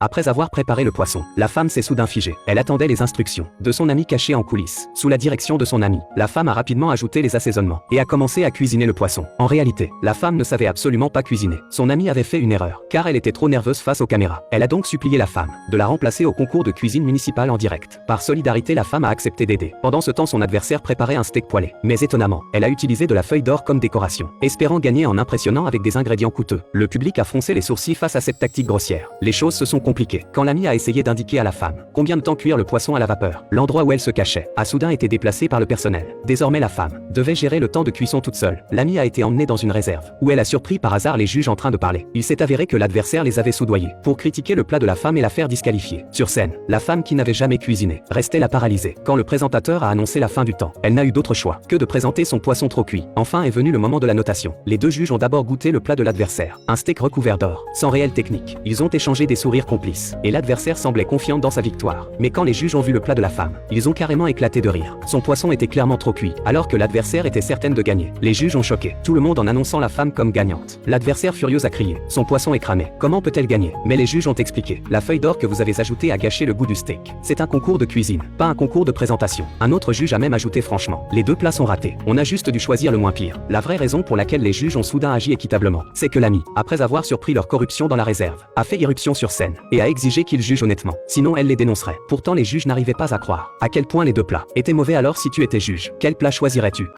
Après avoir préparé le poisson, la femme s'est soudain figée. Elle attendait les instructions de son ami caché en coulisses. Sous la direction de son ami, la femme a rapidement ajouté les assaisonnements et a commencé à cuisiner le poisson. En réalité, la femme ne savait absolument pas cuisiner. Son ami avait fait une erreur, car elle était trop nerveuse face aux caméras. Elle a donc supplié la femme de la remplacer au concours de cuisine municipale en direct. Par solidarité, la femme a accepté d'aider. Pendant ce temps, son adversaire préparait un steak poêlé. Mais étonnamment, elle a utilisé de la feuille d'or comme décoration, espérant gagner en impressionnant avec des ingrédients coûteux. Le public a froncé les sourcils face à cette tactique grossière. Les choses se sont compliquées quand l'ami a essayé d'indiquer à la femme combien de temps cuire le poisson à la vapeur. L'endroit où elle se cachait a soudain été déplacé par le personnel. Désormais, la femme devait gérer le temps de cuisson toute seule. L'ami a été emmenée dans une réserve où elle a surpris par hasard les juges en train de parler. Il s'est avéré que l'adversaire les avait soudoyés pour critiquer le plat de la femme et la faire disqualifier. Sur scène, la femme qui n'avait jamais cuisiné restait là paralysée quand le présentateur a annoncé la fin du temps. Elle n'a eu d'autre choix que de présenter son poisson trop cuit. Enfin est venu le moment de la notation. Les deux juges ont d'abord goûté le plat de l'adversaire, un steak recouvert d'or, sans réelle technique. Ils ont échangé des sourires complices et l'adversaire semblait confiant dans sa victoire. Mais quand les juges ont vu le plat de la femme, ils ont carrément éclaté de rire. Son poisson était clairement trop cuit, alors que l'adversaire était certaine de gagner. Les juges ont choqué tout le monde en annonçant la femme comme gagnante. L'adversaire furieuse a crié: son poisson est cramé, comment peut-elle gagner? Mais les juges ont expliqué: la feuille d'or que vous avez ajoutée a gâché le goût du steak. C'est un concours de cuisine, pas un concours de présentation. Un autre juge a même ajouté: franchement, les deux plats sont ratés. On a juste dû choisir le moins pire. La vraie raison pour laquelle les juges ont soudain agi équitablement, c'est que l'ami, après avoir surpris leur corruption dans la réserve, a fait irruption sur scène et a exigé qu'ils jugent honnêtement. Sinon, elle les dénoncerait. Pourtant, les juges n'arrivaient pas à croire à quel point les deux plats étaient mauvais. Alors, si tu étais juge, quel plat choisirais-tu?